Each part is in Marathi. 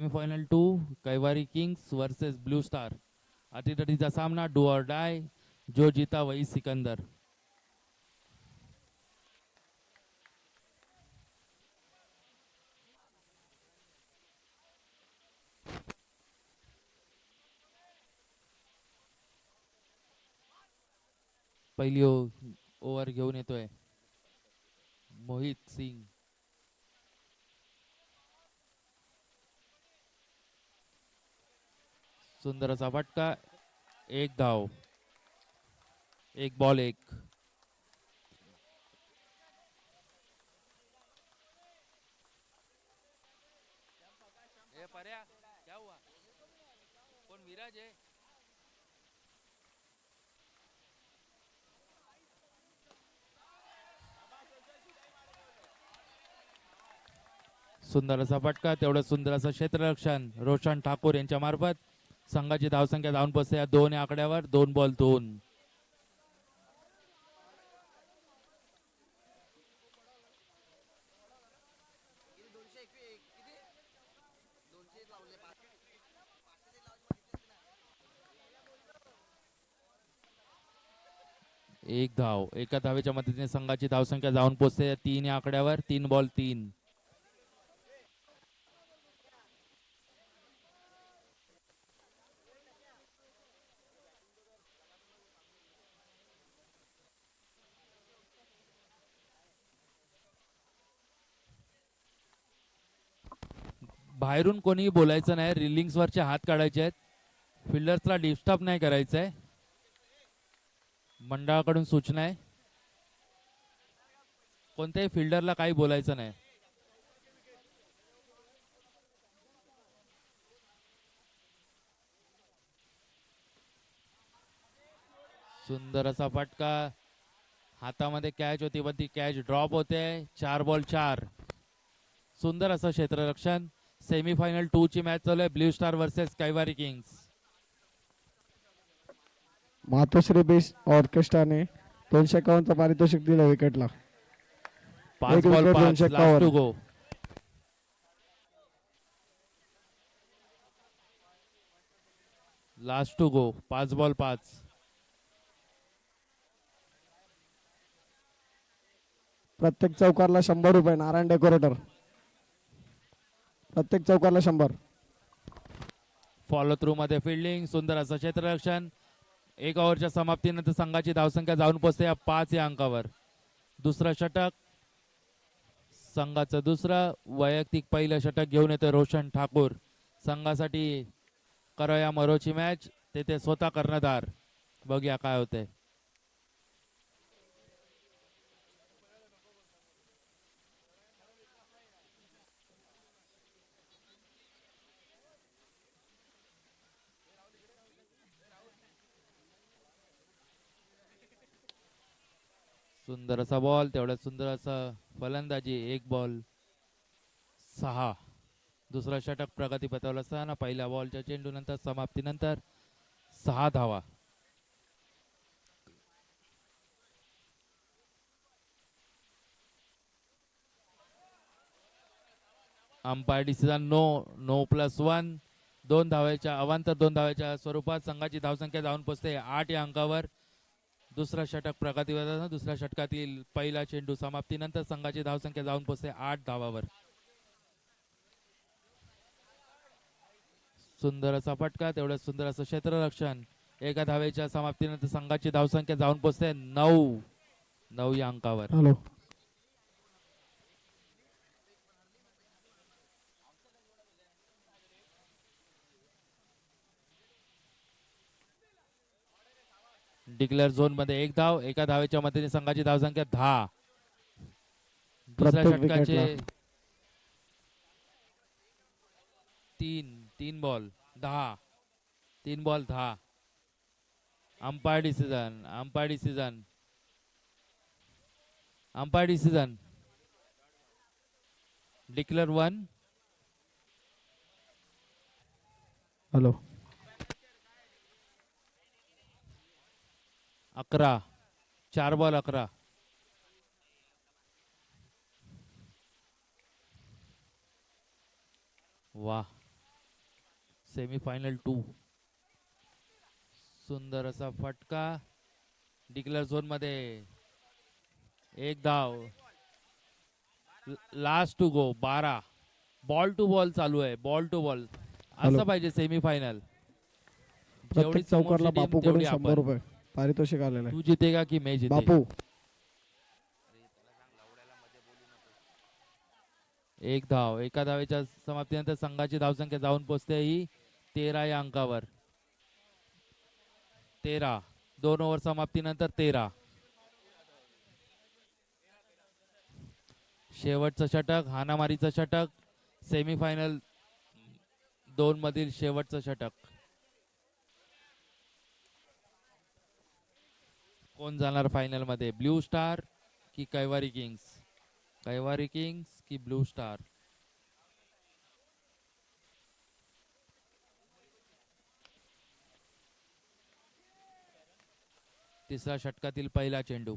Semifinal 2 Kaivari Kings versus Blue Star. अटीतटीचा सामना, डू ऑर डाय, जो जीता वही सिकंदर. पहिली ओव्हर घेऊन येतोय मोहित सिंग. सुंदर असा फटका, एक धाव, एक बॉल एक. क्या हुआ? कोण विराज आहे? सुंदर असा फटका, तेवढं सुंदर असं क्षेत्ररक्षण रोशन ठाकूर यांच्या मार्फत. संघाची धावसंख्या धावून पोहोचते या 2 या आकड्यावर. 2 बॉल 2. एक धाव, एका धावेच्या मदतीने संघाची धावसंख्या जाऊन पोहोचते 3 या आकड्यावर. 3 बॉल 3. बाहेरून कोणी बोलायचं नाही, रिलिंग्स वरचे हात काढायचे आहेत, फिल्डर्सला डिस्टर्ब नाही करायचंय, मंडळाकडून सूचना आहे. कोणत्याही फिल्डरला काही बोलायचं नाही. सुंदर असा फटका, हातामध्ये कॅच होती पण ती कॅच ड्रॉप होते. 4 बॉल 4. सुंदर असं क्षेत्ररक्षण. सेमीफायनल 2 ची मॅच चालू आहे, blue star versus Kaivari kings. Matoshree base ऑर्केस्ट्राने 251 पारितोषिक दिलं विकेटला. 5 ball 5. Last to go. Last to go. 5 ball 5. प्रत्येक चौकारला 100 रुपये. नारायण डेकोरेटर, प्रत्येक चौकारला 100. फॉलो थ्रू मध्ये फिल्डिंग, सुंदर असं क्षेत्ररक्षण. 1 ओव्हरच्या समाप्तीनंतर संघाची धावसंख्या जाऊन पोहोचते या 5 या अंकावर. दुसरं षटक, संघाचं दुसरं वैयक्तिक पहिलं षटक घेऊन येतोय रोशन ठाकूर. संघासाठी करया मरोची मॅच, ते स्वतः कर्णधार. बघूया काय होते. सुंदर असा बॉल, तेवढ्या सुंदर असं फलंदाजी. 1 बॉल 6. दुसरा षटक प्रगतीपथावर असताना पहिल्या बॉलच्या चेंडू नंतर समाप्तीनंतर 6 धावा. Umpire decision no plus 1. 2 धावेच्या अवांतर 2 धावेच्या स्वरूपात संघाची धावसंख्या जाऊन पोहोचते 8 या अंकावर. दुसरा षटक प्रगतीपथावर, दुसऱ्या षटकातील पहिला चेंडू समाप्तीनंतर संघाची धावसंख्या जाऊन पोहोचते 8 धावावर. सुंदर असा फटका, तेवढं सुंदर असं क्षेत्ररक्षण. एका धावेच्या समाप्तीनंतर संघाची धावसंख्या जाऊन पोहोचते 9 या अंकावर. हॅलो, डिक्लेअर झोन मध्ये 1 धाव, एका धावेच्या मदतीने संघाची धावसंख्या 10. दुसऱ्या प्रत्येक षटकाचे विकेटला 3 ball 10. 3 ball 10. Umpire decision, umpire decision, umpire decision. Declare 1. Hello, 11. 4 ball 11. वाह, सेमीफायनल 2. सुंदर असा फटका डिक्लेअर झोन मध्ये. एक धाव. Last to go 12. Ball to ball चालू आहे. Ball to ball hello. असं पाहिजे सेमीफायनल. जेवढी प्रत्येक चौकारला समोरची टीम बापूकडून तेवढी 100 आपण. रुपये पारितोषिक आलेलं आहे. तू जितेगा की मैं जिते. बापू एक धाव. एका धावेच्या समाप्तीनंतर संघाची धावसंख्या जाऊन पोहोचते ही 13 या अंकावर. 13. 2 ओव्हर समाप्तीनंतर 13. शेवटचं षटक. हाणामारीचं षटक. सेमीफायनल 2 मधील शेवटचं षटक. कोण जाणार फायनल मध्ये? ब्ल्यू स्टार की कैवारी किंग्स? कैवारी किंग्स की ब्लू स्टार? तिसऱ्या षटकातील पहिला चेंडू.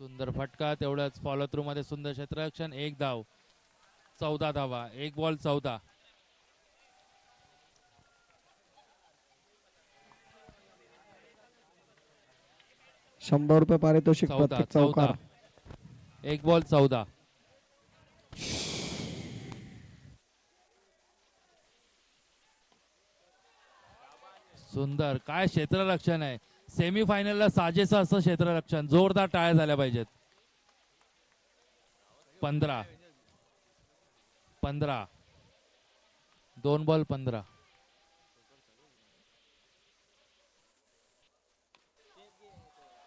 सुंदर फटका. तेवढंच फॉलो थ्रू मध्ये सुंदर क्षेत्ररक्षण. एक धाव. 14 धावा. एक बॉल 14. 100 रुपये पारितोषिक 14. प्रत्येक चौकार. एक बॉल 14. सुंदर. काय क्षेत्ररक्षण आहे. सेमीफायनलला साजेसं असं क्षेत्ररक्षण. जोरदार टाळ्या झाल्या पाहिजेत. 15. 15. 2 बॉल 15.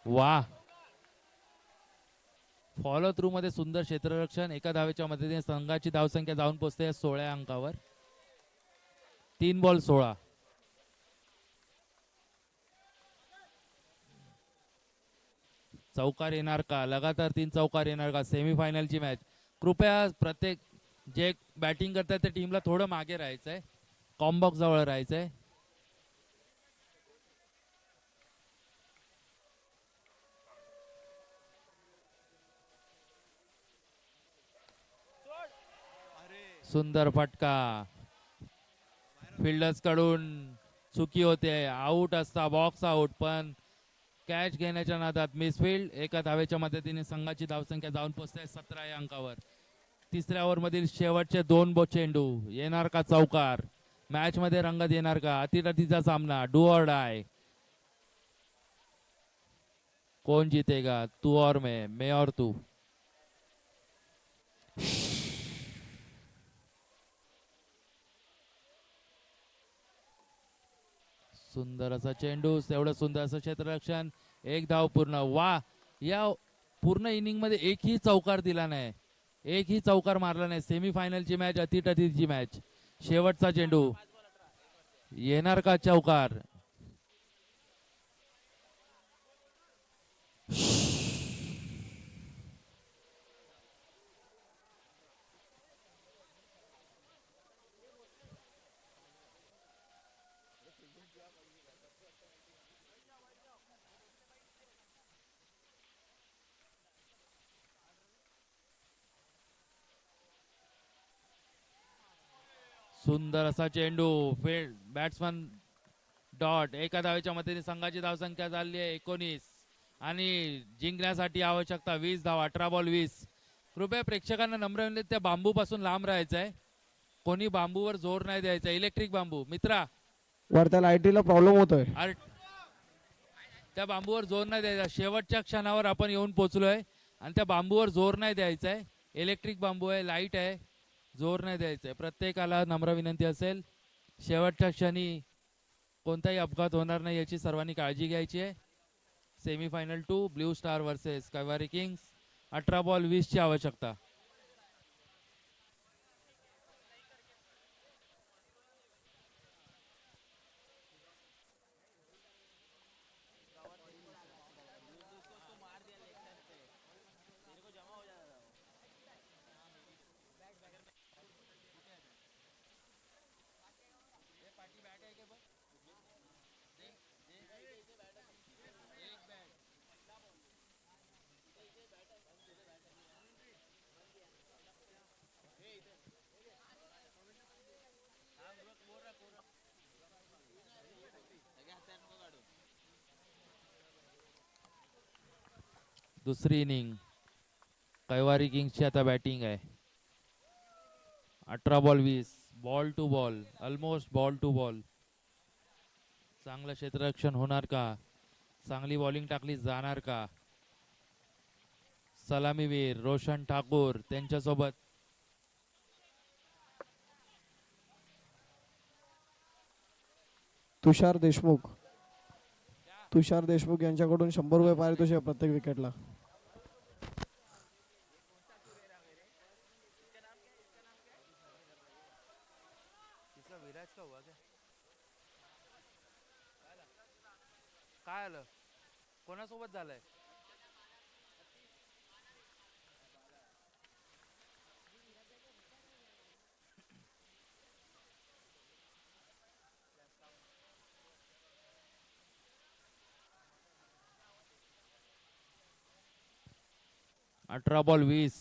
वा. फॉलो थ्रू मध्ये सुंदर क्षेत्ररक्षण. एका धावेच्या मदतीने संघाची धावसंख्या जाऊन पोहोचते 16 अंकावर. 3 बॉल 16. चौकार येणार का? लगातार 3 चौकार येणार का? सेमीफायनलची मॅच. कृपया प्रत्येक जे बॅटिंग करतात त्या टीमला थोडं मागे राहायचंय. कॉम्बॉक्स जवळ राहायचंय. सुंदर फटका. फिल्डर्स कडून चुकी होते. आउट असता. Box out. पण कॅच घेण्याच्या नादात मिसफिल्ड. एका धावेच्या मदतीने संघाची धावसंख्या जाऊन पोहोचते 17 या अंकावर. तिसऱ्या ओव्हर मधील शेवटचे 2 चेंडू. येणार का चौकार? मॅच मध्ये रंगत येणार का? अतिरथीचा सामना. डू ऑर डाय. कोण जीतेगा? तू और मैं और तू. सुंदर असा चेंडू. तेवढं सुंदर असं क्षेत्ररक्षण. एक धाव पूर्ण. वा. या पूर्ण इनिंग मध्ये एकही चौकार दिला नाही. एकही चौकार मारला नाही. सेमीफायनलची मॅच. अतिटथीची मॅच. शेवटचा चेंडू. येणार का चौकार? सुंदर असा चेंडू. Batsman dot. एका धावेच्या मदतीने संघाची धावसंख्या झाली आहे 19 आणि जिंकण्यासाठी आवश्यकता 20 धाव. 18 बॉल 20. कृपया प्रेक्षकांना नम्र विनंती, त्या बांबू पासून लांब राहायचं आहे. कोणी बांबूवर जोर नाही द्यायचा. इलेक्ट्रिक बांबू मित्रा. वर त्या लाईटीला प्रॉब्लेम होतोय. त्या बांबूवर जोर नाही द्यायचा. शेवटच्या क्षणावर आपण येऊन पोहोचलोय आणि त्या बांबूवर जोर नाही द्यायचा आहे. इलेक्ट्रिक बांबू आहे. लाईट आहे. जोर नाही द्यायचा आहे. प्रत्येकाला नम्र विनंती असेल. शेवटच्या क्षणी कोणताही अपघात होणार नाही याची सर्वांनी काळजी घ्यायची आहे. Semifinal 2 Blue star versus Kaivari Kings. 18 ball 20 ची आवश्यकता. दुसरी इनिंग कैवारी किंग्सची आता बॅटिंग आहे. 18 ball 20, ball to ball, almost ball to ball. चांगलं क्षेत्ररक्षण होणार का? चांगली बॉलिंग टाकली जाणार का? सलामीवीर रोशन ठाकूर त्यांच्यासोबत तुषार देशमुख. तुषार देशमुख यांच्याकडून 100 रुपये पारितोषिक आहे प्रत्येक विकेटला. काय आलं? कोणासोबत झालंय? अठरा बॉल 20.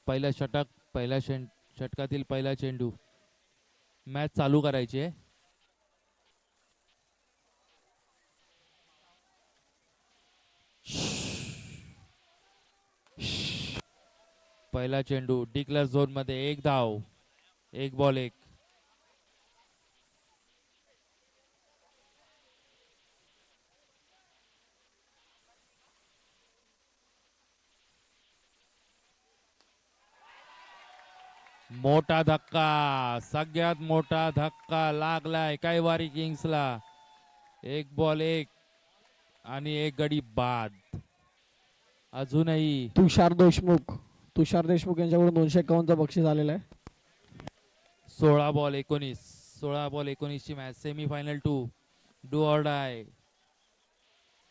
पहिला षटक, पहिल्या षटकातील पहिला चेंडू. मॅच चालू करायची आहे. पहिला चेंडू डिक्लेअर झोन मध्ये. एक धाव, एक बॉल एक. मोठा धक्का, सगळ्यात मोठा धक्का लागलाय कैवारी किंग्सला. एक बॉल एक आणि एक गडी बाद. अजूनही तुषार देशमुख यांच्याकडून 251 बक्षीस आलेलं आहे. 16 बॉल 19, 16 बॉल 19 ची match. Semifinal 2. Do or die.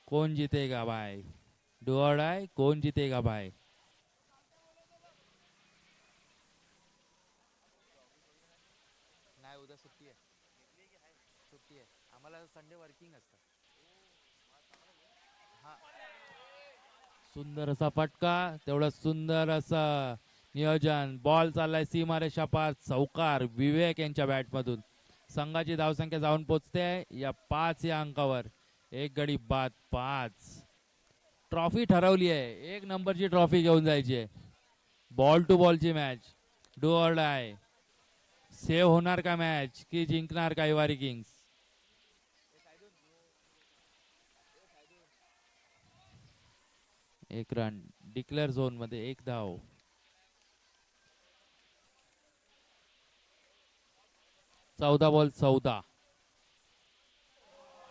कौन जीतेगा भाई? डू ऑर डाय, कौन जीतेगा भाई? नाही, उद्या सुट्टी आहे. सुट्टी आहे आम्हाला. संडे वर्किंग असतं. हा, सुंदर असा फटका, तेवढा सुंदर असं नियोजन. बॉल चाललाय सीमारेषा पार. चौकार विवेक यांच्या बॅट मधून. संघाची धावसंख्या जाऊन पोहोचते या 5 या अंकावर. एक गडी बाद 5. ट्रॉफी ठरवली आहे. 1 नंबरची ट्रॉफी घेऊन जायची आहे. बॉल टू बॉलची match. Do or die. Save होणार का मॅच की जिंकणार कैवारी किंग्स? एक रन. डिक्लेअर झोन मध्ये एक धाव. चौदा बॉल 14.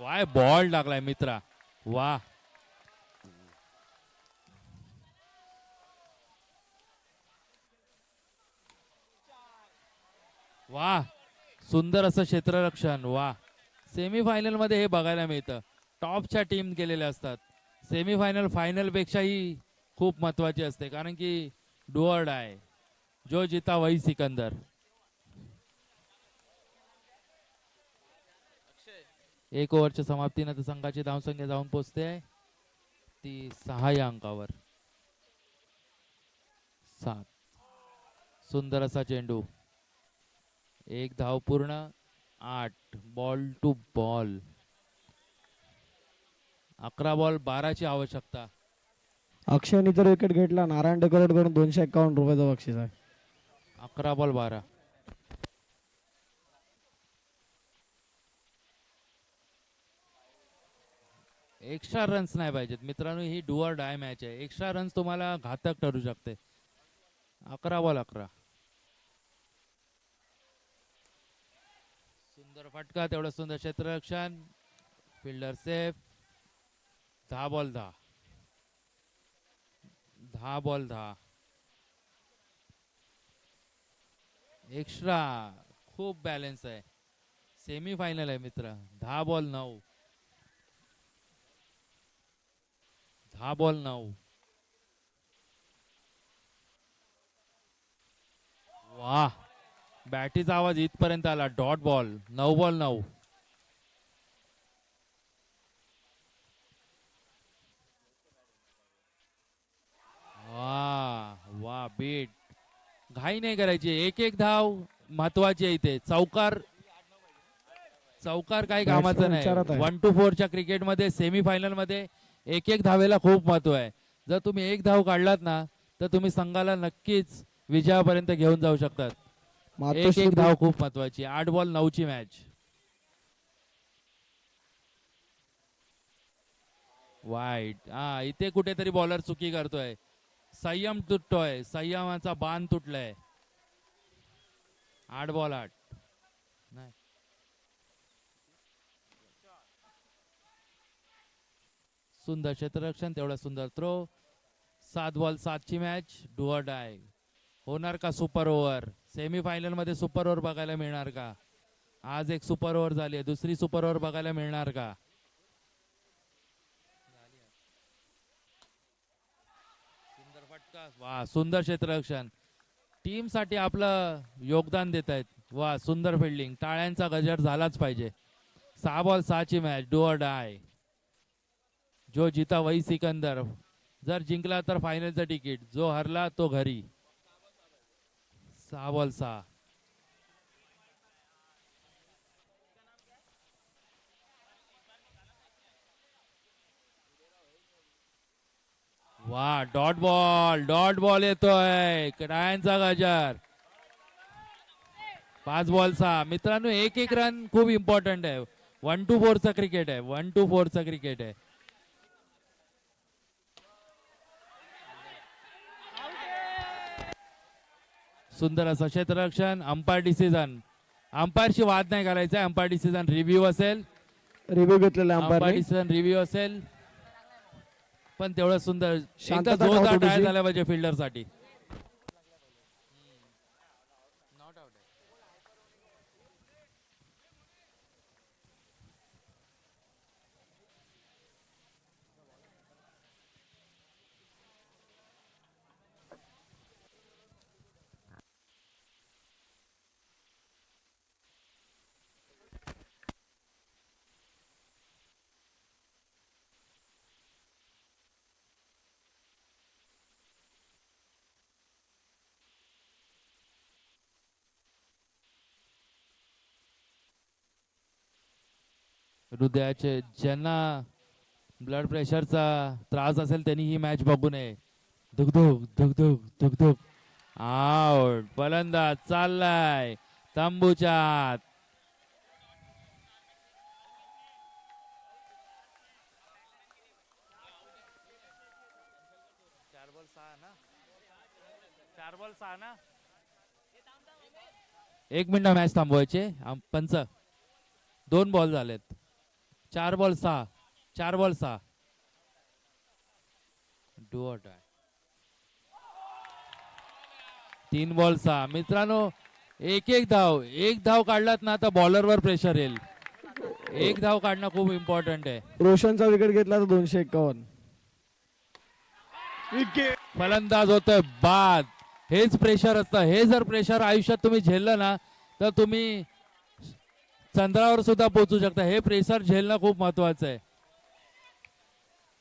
वाय बॉल टाकलाय मित्रा. वा, वा, सुंदर असं क्षेत्ररक्षण. वा, सेमीफायनल मध्ये हे बघायला मिळतं. टॉपच्या टीम केलेल्या असतात. सेमीफायनल फायनल पेक्षाही खूप महत्वाची असते, कारण की डू ऑर डाय. जो जीता वही सिकंदर. एक ओव्हरच्या समाप्तीनंतर संघाची धावसंख्या जाऊन पोहोचते ती 6 या अंकावर. 7. सुंदर असा चेंडू. एक धाव पूर्ण. 8 बॉल टू बॉल. 11 बॉल 12 ची आवश्यकता. अक्षयने जर विकेट घेतला, नारायण डेकोरेटकडून 251 रुपयाचं बक्षीस आहे. 11 बॉल 12. एक्स्ट्रा रन्स नाही पाहिजेत मित्रांनो. ही डू ऑर डाय मॅच आहे. एक्स्ट्रा रन्स तुम्हाला घातक ठरू शकते. 11 बॉल 11. सुंदर फटका, तेवढं सुंदर क्षेत्ररक्षण. Fielder safe. 10 ball 10. 10 ball 10. Extra खूप बॅलन्स आहे. सेमीफायनल आहे मित्र. 10 बॉल 9. 10 बॉल 9. वाह, बॅटीचा आवाज इथपर्यंत आला. Dot ball. 9 बॉल 9. वाह वाह, बीट. घाई नाही करायची. एक एक धाव महत्वाची आहे इथे. चौकार काही कामाचं नाही. विचारत आहे. 1 to 4 च्या क्रिकेटमध्ये सेमीफायनल मध्ये एक एक धावेला खूप महत्व आहे. जर तुम्ही एक धाव काढलात ना तर तुम्ही संघाला नक्कीच विजयापर्यंत घेऊन जाऊ शकतात. एक मातोश्री एक धाव खूप महत्वाची. 8 बॉल 9 ची मॅच. वाईट. हा, इथे कुठेतरी बॉलर चुकी करतोय. संयम तुटतोय. संयमाचा बाण तुटलाय. 8 बॉल 8. नाही, सुंदर क्षेत्ररक्षण, तेवढा सुंदर थ्रो. 7 बॉल 7 ची मॅच. डू ऑर डाय. होणार का सुपर ओव्हर? सेमीफायनल मध्ये सुपर ओव्हर बघायला मिळणार का? आज एक सुपर ओव्हर झाली आहे. दुसरी सुपर ओव्हर बघायला मिळणार का? सुंदर फटका. वा, सुंदर क्षेत्ररक्षण. टीम साठी आपलं योगदान देत आहेत. वा, सुंदर फिल्डिंग. टाळ्यांचा गजर झालाच पाहिजे. 6 बॉल 6 ची मॅच. डू ऑर डाय. जो जीता वही सिकंदर. जर जिंकला तर फायनलचं तिकीट, जो हरला तो घरी. 6 बॉल 6. वा, डॉट बॉल. डॉट बॉल येतोय. टाळ्यांचा गजर. 5 बॉल 6. मित्रांनो, एक एक रन खूप इम्पॉर्टंट आहे. 1 to 4 चा क्रिकेट आहे. 1 to 4 चा क्रिकेट आहे. सुंदर असं क्षेत्ररक्षण. Umpire decision. अंपायरशी वाद नाही करायचा. अंपायर डिसिजन रिव्ह्यू असेल. रिव्ह्यू घेतलेला अंपायर अंपायरने. डिसिजन रिव्ह्यू असेल. पण तेवढं सुंदर. एकदा शांतता ठेवा जोरदार थोडीशी. टाळ्या झाल्या पाहिजे फिल्डर साठी. हृदयाचे ज्यांना ब्लड प्रेशरचा त्रास असेल त्यांनी ही मॅच बघू नये. धुकधुक धुकधुक धुकधुक. आउट. फलंदाज चाललाय तंबूच्या आत. चार बॉल सहा ना. 1 मिनिट मॅच थांबवायचे. पंच 2 बॉल झालेत. 4 ball 6. 4 ball 6. Do or dye. 3 ball 6. मित्रांनो, एक एक धाव काढलात ना तर बॉलरवर प्रेशर येईल. एक धाव काढणं खूप इम्पॉर्टंट आहे. रोशनचा विकेट घेतला तर 251. विकेट. फलंदाज होतोय बाद. हेच प्रेशर असतं. हे जर प्रेशर आयुष्यात तुम्ही झेललं ना तर तुम्ही चंद्रावर सुद्धा पोहोचू शकता. हे प्रेशर झेलणं खूप महत्वाचं आहे.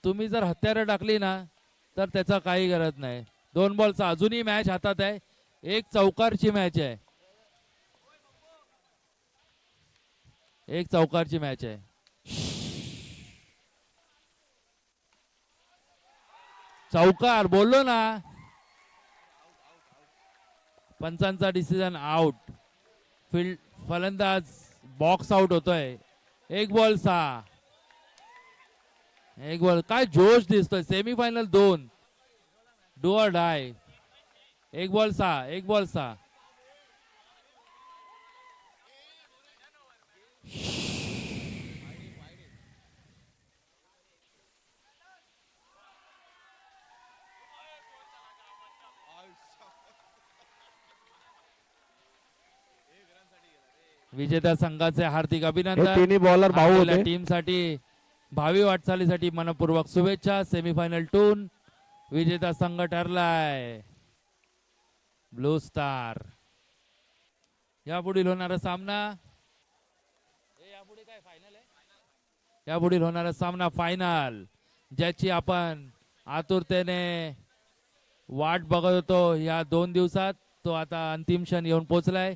तुम्ही जर हत्यारं टाकली ना तर त्याचा काही गरज नाही. 2 बॉलचा अजूनही मॅच हातात आहे. एक चौकारची मॅच आहे. एक चौकारची मॅच आहे. चौकार बोललो ना. पंचांचा डिसिजन आउट. फील्ड फलंदाज बॉक्स आउट होतोय. 1 बॉल 6. 1 बॉल. काय जोश दिसतोय. Semifinal 2. Do or dye. 1 ball 6. 1 ball 6. विजेत्या संघाचे हार्दिक हे अभिनंदन. तिन्ही बॉलर भाऊ होते. टीम साठी भावी वाटचालीसाठी मनपूर्वक शुभेच्छा. सेमीफायनल 2 विजेता संघ ठरलाय ब्लू स्टार. यापुढील होणारा सामना यापुढील होणारा सामना फायनल, ज्याची आपण आतुरतेने वाट बघत होतो या 2 दिवसात, तो आता अंतिम क्षण येऊन पोहोचलाय.